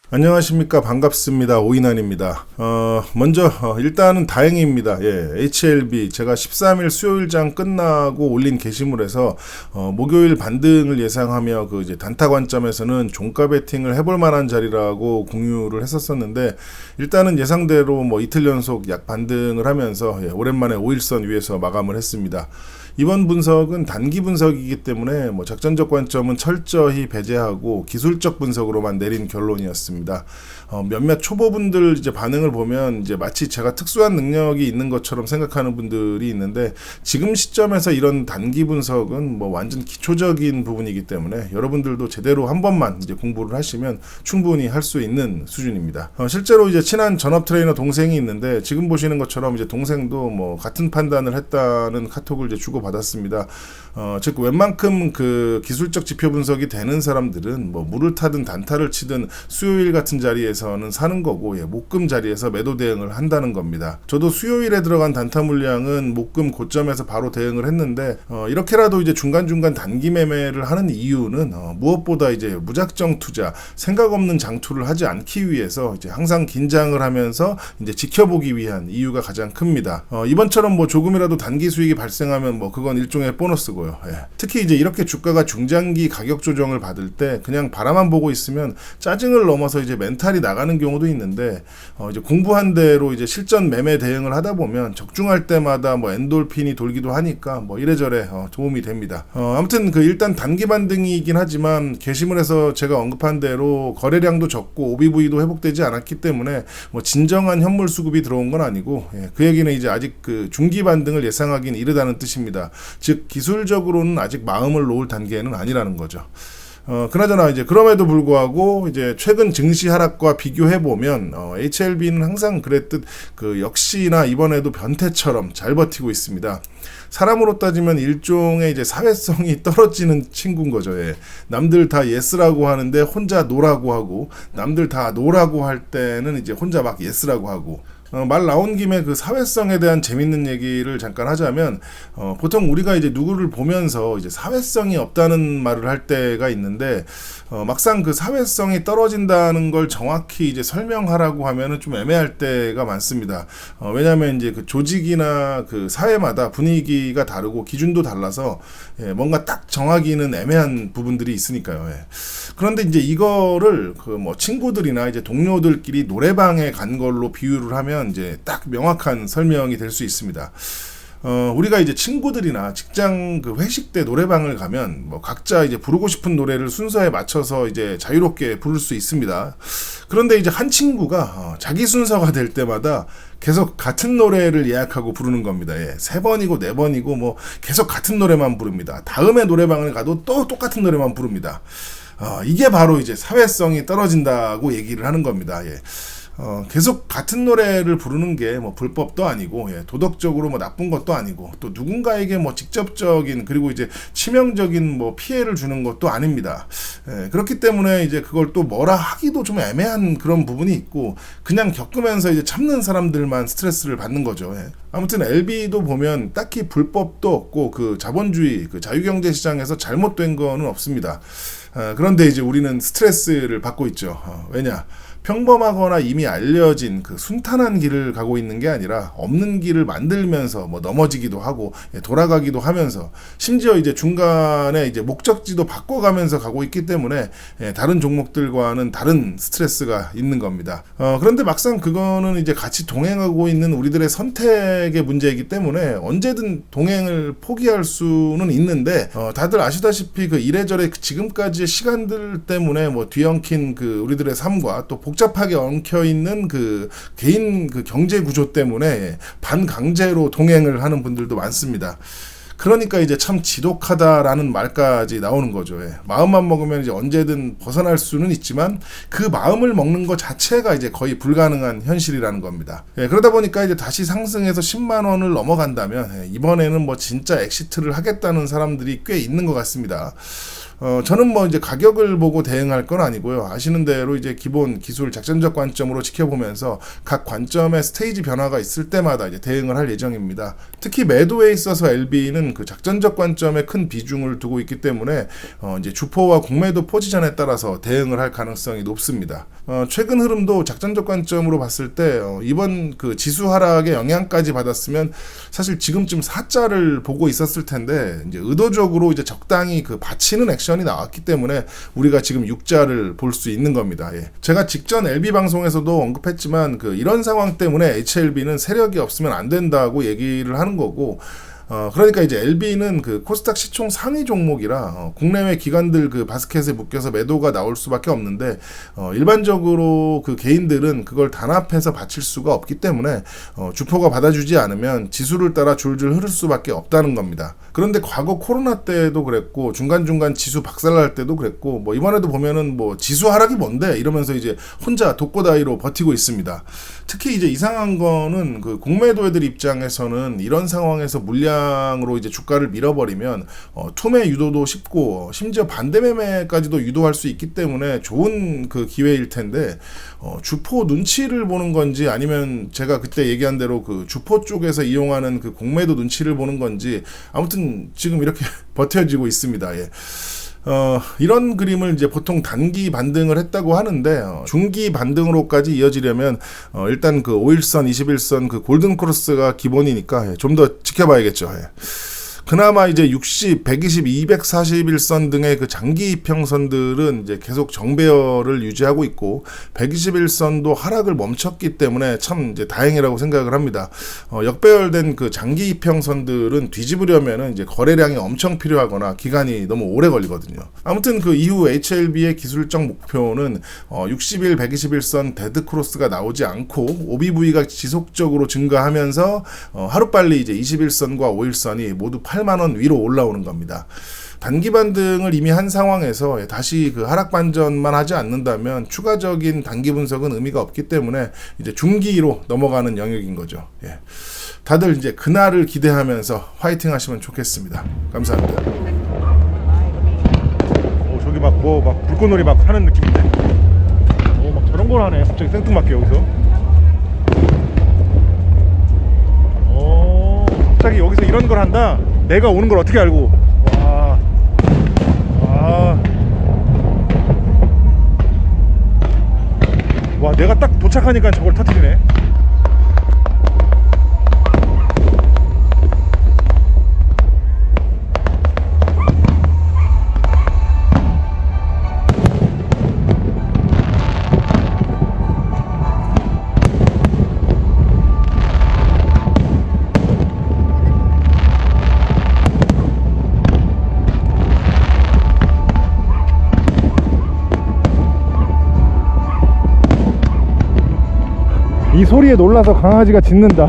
안녕하십니까. 반갑습니다. 오인환입니다. 먼저 일단은 다행입니다. HLB 제가 13일 수요일장 끝나고 올린 게시물에서 목요일 반등을 예상하며 그 이제 단타 관점에서는 종가 베팅을 해볼 만한 자리라고 공유를 했었었는데, 일단은 예상대로 이틀 연속 약 반등을 하면서 오랜만에 5일선 위에서 마감을 했습니다. 이번 분석은 단기 분석이기 때문에 작전적 관점은 철저히 배제하고 기술적 분석으로만 내린 결론이었습니다. 몇몇 초보분들 이제 반응을 보면 이제 마치 제가 특수한 능력이 있는 것처럼 생각하는 분들이 있는데, 지금 시점에서 이런 단기 분석은 완전 기초적인 부분이기 때문에 여러분들도 제대로 한 번만 이제 공부를 하시면 충분히 할 수 있는 수준입니다. 실제로 이제 친한 전업 트레이너 동생이 있는데, 지금 보시는 것처럼 이제 동생도 같은 판단을 했다는 카톡을 이제 주고 받았습니다. 즉 웬만큼 그 기술적 지표 분석이 되는 사람들은 물을 타든 단타를 치든 수요일 같은 자리에서는 사는 거고, 목금 자리에서 매도 대응을 한다는 겁니다. 저도 수요일에 들어간 단타 물량은 목금 고점에서 바로 대응을 했는데, 이렇게라도 이제 중간중간 단기 매매를 하는 이유는 무엇보다 이제 무작정 투자, 생각 없는 장투를 하지 않기 위해서 이제 항상 긴장을 하면서 이제 지켜보기 위한 이유가 가장 큽니다. 이번처럼 조금이라도 단기 수익이 발생하면 그건 일종의 보너스고요. 특히 이제 이렇게 주가가 중장기 가격 조정을 받을 때 그냥 바라만 보고 있으면 짜증을 넘어서 이제 멘탈이 나가는 경우도 있는데, 이제 공부한 대로 이제 실전 매매 대응을 하다 보면 적중할 때마다 엔돌핀이 돌기도 하니까 이래저래 도움이 됩니다. 아무튼 일단 단기 반등이긴 하지만 게시물에서 제가 언급한 대로 거래량도 적고 OBV도 회복되지 않았기 때문에 진정한 현물 수급이 들어온 건 아니고, 그 얘기는 이제 아직 그 중기 반등을 예상하긴 이르다는 뜻입니다. 즉 기술적으로는 아직 마음을 놓을 단계는 아니라는 거죠. 그나저나 이제 그럼에도 불구하고 이제 최근 증시 하락과 비교해 보면 HLB는 항상 그랬듯 역시나 이번에도 변태처럼 잘 버티고 있습니다. 사람으로 따지면 일종의 이제 사회성이 떨어지는 친구인 거죠. 남들 다 예스라고 하는데 혼자 노라고 하고, 남들 다 노라고 할 때는 이제 혼자 막 예스라고 하고. 말 나온 김에 그 사회성에 대한 재밌는 얘기를 잠깐 하자면, 보통 우리가 이제 누구를 보면서 이제 사회성이 없다는 말을 할 때가 있는데, 막상 그 사회성이 떨어진다는 걸 정확히 이제 설명하라고 하면은 좀 애매할 때가 많습니다. 왜냐하면 이제 그 조직이나 그 사회마다 분위기가 다르고 기준도 달라서 뭔가 딱 정하기는 애매한 부분들이 있으니까요. 그런데 이제 이거를 친구들이나 이제 동료들끼리 노래방에 간 걸로 비유를 하면 이제 딱 명확한 설명이 될 수 있습니다. 우리가 이제 친구들이나 직장 회식 때 노래방을 가면 각자 이제 부르고 싶은 노래를 순서에 맞춰서 이제 자유롭게 부를 수 있습니다. 그런데 이제 한 친구가 자기 순서가 될 때마다 계속 같은 노래를 예약하고 부르는 겁니다. 3번이고 4번이고 계속 같은 노래만 부릅니다. 다음에 노래방을 가도 또 똑같은 노래만 부릅니다. 이게 바로 이제 사회성이 떨어진다고 얘기를 하는 겁니다. 계속 같은 노래를 부르는 게 불법도 아니고, 도덕적으로 나쁜 것도 아니고, 또 누군가에게 직접적인 그리고 이제 치명적인 피해를 주는 것도 아닙니다. 그렇기 때문에 이제 그걸 또 뭐라 하기도 좀 애매한 그런 부분이 있고, 그냥 겪으면서 이제 참는 사람들만 스트레스를 받는 거죠. 아무튼 LB도 보면 딱히 불법도 없고 그 자본주의 그 자유경제 시장에서 잘못된 거는 없습니다. 그런데 이제 우리는 스트레스를 받고 있죠. 왜냐? 평범하거나 이미 알려진 그 순탄한 길을 가고 있는 게 아니라 없는 길을 만들면서 넘어지기도 하고 돌아가기도 하면서, 심지어 이제 중간에 이제 목적지도 바꿔가면서 가고 있기 때문에 다른 종목들과는 다른 스트레스가 있는 겁니다. 그런데 막상 그거는 이제 같이 동행하고 있는 우리들의 선택의 문제이기 때문에 언제든 동행을 포기할 수는 있는데, 다들 아시다시피 그 이래저래 지금까지의 시간들 때문에 뒤엉킨 그 우리들의 삶과 또 복잡하게 엉켜있는 그 개인 그 경제 구조 때문에 반강제로 동행을 하는 분들도 많습니다. 그러니까 이제 참 지독하다라는 말까지 나오는 거죠. 마음만 먹으면 이제 언제든 벗어날 수는 있지만 그 마음을 먹는 것 자체가 이제 거의 불가능한 현실이라는 겁니다. 그러다 보니까 이제 다시 상승해서 10만 원을 넘어간다면 이번에는 진짜 엑시트를 하겠다는 사람들이 꽤 있는 것 같습니다. 저는 뭐 이제 가격을 보고 대응할 건 아니고요. 아시는 대로 이제 기본 기술 작전적 관점으로 지켜보면서 각 관점의 스테이지 변화가 있을 때마다 이제 대응을 할 예정입니다. 특히 매도에 있어서 LB는 그 작전적 관점에 큰 비중을 두고 있기 때문에 이제 주포와 공매도 포지션에 따라서 대응을 할 가능성이 높습니다. 최근 흐름도 작전적 관점으로 봤을 때 이번 그 지수 하락의 영향까지 받았으면 사실 지금쯤 4자를 보고 있었을 텐데 이제 의도적으로 이제 적당히 그 받치는 액션이 나왔기 때문에 우리가 지금 6자를 볼 수 있는 겁니다. 예. 제가 직전 LB 방송에서도 언급했지만 그 이런 상황 때문에 HLB는 세력이 없으면 안 된다고 얘기를 하는 거고, 그러니까 이제 LB는 그 코스닥 시총 상위 종목이라 국내외 기관들 그 바스켓에 묶여서 매도가 나올 수밖에 없는데 일반적으로 그 개인들은 그걸 단합해서 받칠 수가 없기 때문에 주포가 받아주지 않으면 지수를 따라 줄줄 흐를 수밖에 없다는 겁니다. 그런데 과거 코로나 때도 그랬고 중간중간 지수 박살날 때도 그랬고 뭐 이번에도 보면은 뭐 지수 하락이 뭔데 이러면서 이제 혼자 독고다이로 버티고 있습니다. 특히 이제 이상한 거는 그 공매도애들 입장에서는 이런 상황에서 물량으로 이제 주가를 밀어버리면 투매 유도도 쉽고 심지어 반대 매매까지도 유도할 수 있기 때문에 좋은 그 기회일 텐데 주포 눈치를 보는 건지 아니면 제가 그때 얘기한 대로 그 주포 쪽에서 이용하는 그 공매도 눈치를 보는 건지 아무튼 지금 이렇게 버텨지고 있습니다. 예. 이런 그림을 이제 보통 단기 반등을 했다고 하는데 중기 반등으로까지 이어지려면 일단 그 5일선, 21선 그 골든 크로스가 기본이니까 좀 더 지켜봐야겠죠. 예. 그나마 이제 60, 120, 241선 등의 그 장기 이평선들은 이제 계속 정배열을 유지하고 있고 121선도 하락을 멈췄기 때문에 참 이제 다행이라고 생각을 합니다. 역배열된 그 장기 이평선들은 뒤집으려면은 이제 거래량이 엄청 필요하거나 기간이 너무 오래 걸리거든요. 아무튼 그 이후 HLB의 기술적 목표는 60일, 121선 데드 크로스가 나오지 않고 OBV가 지속적으로 증가하면서 하루빨리 이제 21선과 5일선이 모두 8만원 위로 올라오는 겁니다. 단기 반등을 이미 한 상황에서 다시 그 하락 반전만 하지 않는다면 추가적인 단기 분석은 의미가 없기 때문에 이제 중기로 넘어가는 영역인 거죠. 예. 다들 이제 그날을 기대하면서 화이팅 하시면 좋겠습니다. 감사합니다. 저기 막 불꽃놀이 막 하는 느낌인데. 막 저런 걸 하네. 갑자기 생뚱맞게 여기서. 갑자기 여기서 이런 걸 한다. 내가 오는 걸 어떻게 알고? 와, 내가 딱 도착하니까 저걸 터뜨리네. 이 소리에 놀라서 강아지가 짖는다.